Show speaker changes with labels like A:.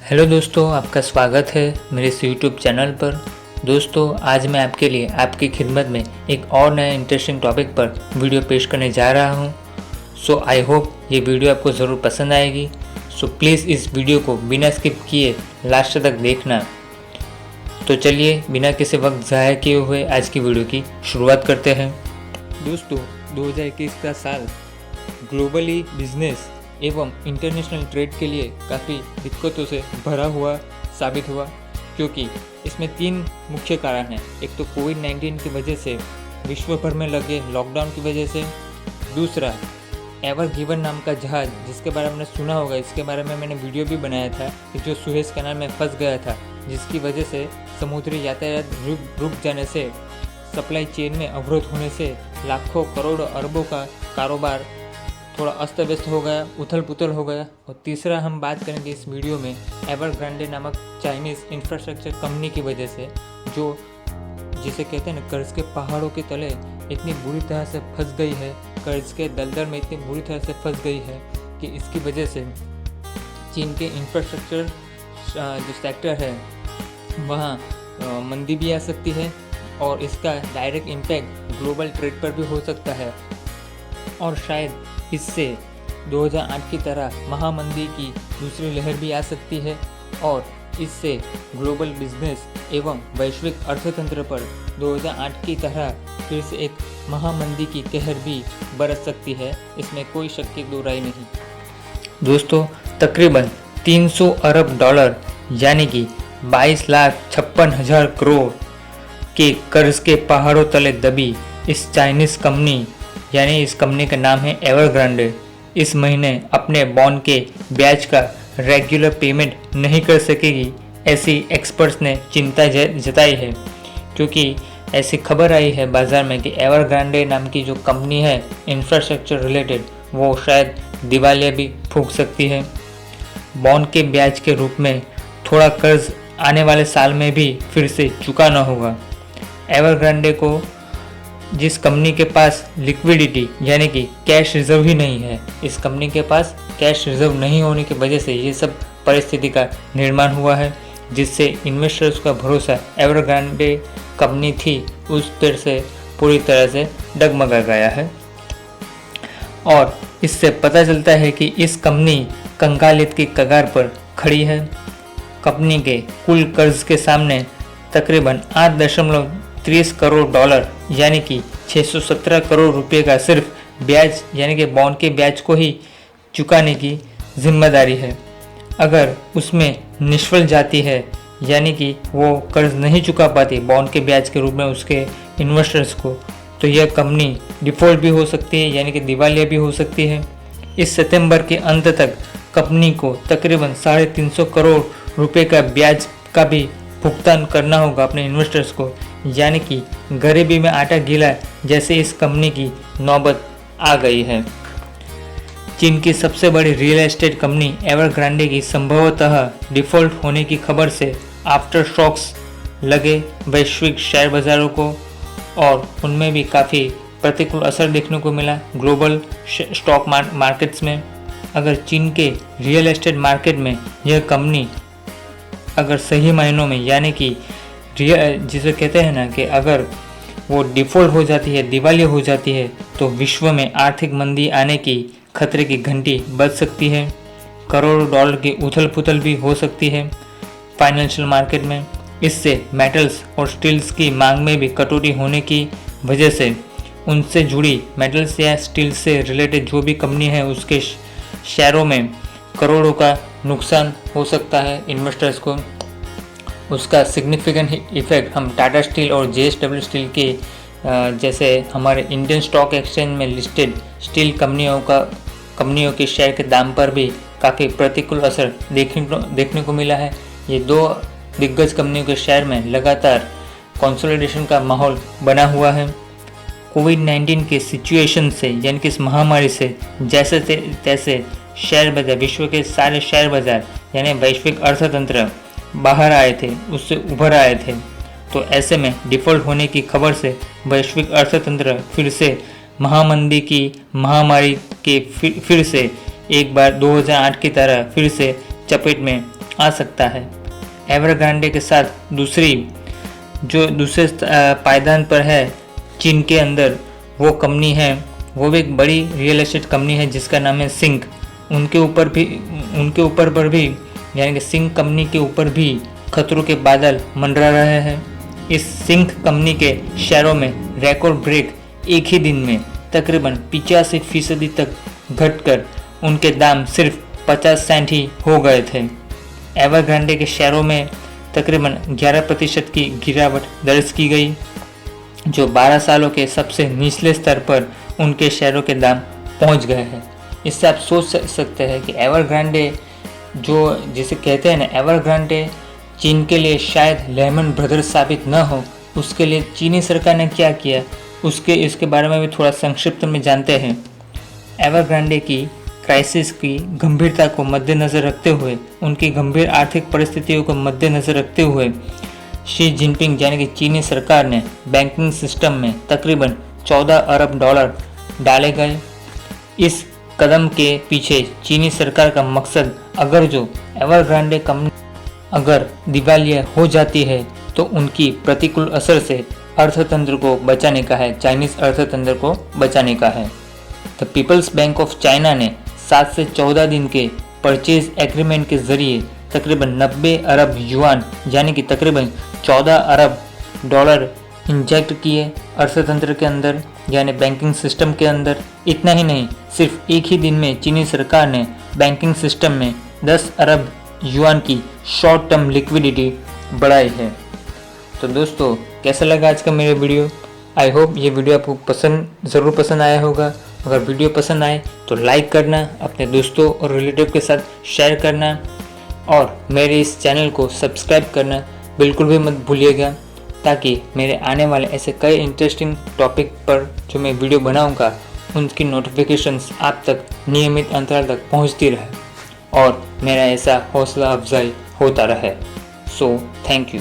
A: Hello दोस्तों, आपका स्वागत है मेरे इस यूट्यूब चैनल पर। दोस्तों, आज मैं आपके लिए आपकी खिदमत में एक और नए इंटरेस्टिंग टॉपिक पर वीडियो पेश करने जा रहा हूं। सो आई होप ये वीडियो आपको ज़रूर पसंद आएगी। सो प्लीज़ इस वीडियो को बिना स्किप किए लास्ट तक देखना। तो चलिए बिना किसी वक्त ज़ाया किए हुए आज की वीडियो की शुरुआत करते हैं। दोस्तों, 2021 का साल ग्लोबली बिजनेस एवं इंटरनेशनल ट्रेड के लिए काफ़ी दिक्कतों से भरा हुआ साबित हुआ, क्योंकि इसमें 3 मुख्य कारण हैं। एक तो कोविड-19 की वजह से विश्व भर में लगे लॉकडाउन की वजह से, दूसरा एवर गिवन नाम का जहाज़ जिसके बारे में आपने सुना होगा, इसके बारे में मैंने वीडियो भी बनाया था कि जो सुएज कैनाल में फंस गया था, जिसकी वजह से समुद्री यातायात रुक जाने से, सप्लाई चेन में अवरोध होने से लाखों करोड़ों अरबों का कारोबार थोड़ा अस्त व्यस्त हो गया, उथल पुथल हो गया। और तीसरा हम बात करेंगे इस वीडियो में एवरग्रांडे नामक चाइनीज़ इंफ्रास्ट्रक्चर कंपनी की वजह से, जो जिसे कहते हैं ना कर्ज के पहाड़ों के तले इतनी बुरी तरह से फंस गई है, कर्ज के दलदल में इतनी बुरी तरह से फंस गई है कि इसकी वजह से चीन के इंफ्रास्ट्रक्चर जो सेक्टर है वहाँ मंदी भी आ सकती है और इसका डायरेक्ट इम्पैक्ट ग्लोबल ट्रेड पर भी हो सकता है। और शायद इससे 2008 की तरह महामंदी की दूसरी लहर भी आ सकती है और इससे ग्लोबल बिजनेस एवं वैश्विक अर्थतंत्र पर 2008 की तरह फिर से एक महामंदी की कहर भी बरस सकती है। इसमें कोई शक की दो राय नहीं। दोस्तों, तकरीबन 300 अरब डॉलर यानी कि 22,56,000 करोड़ के कर्ज के पहाड़ों तले दबी इस चाइनीज़ कंपनी, यानी इस कंपनी का नाम है एवरग्रांडे, इस महीने अपने बॉन्ड के ब्याज का रेगुलर पेमेंट नहीं कर सकेगी, ऐसी एक्सपर्ट्स ने चिंता जताई है। क्योंकि ऐसी खबर आई है बाज़ार में कि एवरग्रांडे नाम की जो कंपनी है इंफ्रास्ट्रक्चर रिलेटेड, वो शायद दिवालिया भी फूंक सकती है। बॉन्ड के ब्याज के रूप में थोड़ा कर्ज आने वाले साल में भी फिर से चुकाना होगा। एवरग्रांडे को, जिस कंपनी के पास लिक्विडिटी यानी कि कैश रिजर्व ही नहीं है, इस कंपनी के पास कैश रिजर्व नहीं होने की वजह से ये सब परिस्थिति का निर्माण हुआ है, जिससे इन्वेस्टर्स का भरोसा एवरग्रांडे कंपनी थी उस पर से पूरी तरह से डगमगा गया है। और इससे पता चलता है कि इस कंपनी कंगालियत की कगार पर खड़ी है। कंपनी के कुल कर्ज के सामने तकरीबन 8.30 करोड़ डॉलर यानी कि 617 करोड़ रुपए का सिर्फ ब्याज यानी कि बॉन्ड के ब्याज को ही चुकाने की जिम्मेदारी है। अगर उसमें निष्फल जाती है, यानी कि वो कर्ज नहीं चुका पाती बॉन्ड के ब्याज के रूप में उसके इन्वेस्टर्स को, तो यह कंपनी डिफ़ॉल्ट भी हो सकती है, यानी कि दिवालिया भी हो सकती है। इस सितंबर के अंत तक कंपनी को तकरीबन 350 करोड़ रुपए का ब्याज का भी भुगतान करना होगा अपने इन्वेस्टर्स को, यानी कि गरीबी में आटा गीला जैसे इस कंपनी की नौबत आ गई है। चीन की सबसे बड़ी रियल एस्टेट कंपनी एवरग्रांडे की संभवतः डिफ़ॉल्ट होने की खबर से आफ्टर शॉक्स लगे वैश्विक शेयर बाज़ारों को और उनमें भी काफ़ी प्रतिकूल असर देखने को मिला ग्लोबल स्टॉक मार्केट्स में। अगर चीन के रियल एस्टेट मार्केट में यह कंपनी अगर सही मायनों में, यानी कि जिसे कहते हैं ना कि अगर वो डिफ़ॉल्ट हो जाती है, दिवालिया हो जाती है, तो विश्व में आर्थिक मंदी आने की खतरे की घंटी बज सकती है। करोड़ों डॉलर की उथल पुथल भी हो सकती है फाइनेंशियल मार्केट में। इससे मेटल्स और स्टील्स की मांग में भी कटौती होने की वजह से उनसे जुड़ी मेटल्स या स्टील से रिलेटेड जो भी कंपनी है उसके शेयरों में करोड़ों का नुकसान हो सकता है इन्वेस्टर्स को। उसका सिग्निफिकेंट इफेक्ट हम टाटा स्टील और JSW स्टील के जैसे हमारे इंडियन स्टॉक एक्सचेंज में लिस्टेड स्टील कंपनियों के शेयर के दाम पर भी काफ़ी प्रतिकूल असर देखने को मिला है। ये 2 दिग्गज कंपनियों के शेयर में लगातार कंसोलिडेशन का माहौल बना हुआ है। कोविड-19 के सिचुएशन से, यानी कि इस महामारी से जैसे तैसे शेयर बाजार, विश्व के सारे शेयर बाजार यानी वैश्विक अर्थतंत्र बाहर आए थे, उससे उभर आए थे। तो ऐसे में डिफ़ॉल्ट होने की खबर से वैश्विक अर्थतंत्र फिर से महामंदी की महामारी के फिर से एक बार 2008 की तरह फिर से चपेट में आ सकता है। एवरग्रांडे के साथ दूसरे पायदान पर है चीन के अंदर वो कंपनी है, वो भी एक बड़ी रियल एस्टेट कंपनी है जिसका नाम है सिंक। उनके ऊपर पर भी यानी कि सिंक कंपनी के ऊपर भी खतरों के बादल मंडरा रहे हैं। इस सिंक कंपनी के शेयरों में रिकॉर्ड ब्रेक एक ही दिन में तकरीबन 85% तक घटकर उनके दाम सिर्फ 50 सेंट ही हो गए थे। एवरग्रांडे के शेयरों में तकरीबन 11% की गिरावट दर्ज की गई, जो 12 सालों के सबसे निचले स्तर पर उनके शेयरों के दाम पहुंच गए हैं। इससे आप सोच सकते हैं कि एवरग्रांडे जिसे कहते हैं ना, एवरग्रांडे चीन के लिए शायद लेमन ब्रदर्स साबित न हो, उसके लिए चीनी सरकार ने क्या किया इसके बारे में भी थोड़ा संक्षिप्त में जानते हैं। एवरग्रांडे की क्राइसिस की गंभीरता को मद्देनज़र रखते हुए, उनकी गंभीर आर्थिक परिस्थितियों को मद्देनज़र रखते हुए शी जिनपिंग यानी कि चीनी सरकार ने बैंकिंग सिस्टम में तकरीबन 14 अरब डॉलर डाले गए। इस कदम के पीछे चीनी सरकार का मकसद अगर जो एवरग्रांडे कंपनी अगर दिवालिया हो जाती है तो उनकी प्रतिकूल असर से अर्थतंत्र को बचाने का है, चाइनीज अर्थतंत्र को बचाने का है। The People's Bank of China ने 7 से 14 दिन के परचेज एग्रीमेंट के जरिए तकरीबन 90 अरब युआन यानी कि तकरीबन 14 अरब डॉलर इंजेक्ट किए अर्थतंत्र के अंदर यानी बैंकिंग सिस्टम के अंदर। इतना ही नहीं, सिर्फ एक ही दिन में चीनी सरकार ने बैंकिंग सिस्टम में 10 अरब युआन की शॉर्ट टर्म लिक्विडिटी बढ़ाई है। तो दोस्तों, कैसा लगा आज का मेरा वीडियो? आई होप ये वीडियो आपको ज़रूर पसंद आया होगा। अगर वीडियो पसंद आए तो लाइक करना, अपने दोस्तों और रिलेटिव के साथ शेयर करना और मेरे इस चैनल को सब्सक्राइब करना बिल्कुल भी मत भूलिएगा, ताकि मेरे आने वाले ऐसे कई इंटरेस्टिंग टॉपिक पर जो मैं वीडियो बनाऊंगा उनकी नोटिफिकेशंस आप तक नियमित अंतराल तक पहुंचती रहे और मेरा ऐसा हौसला अफजाई होता रहे। So thank you.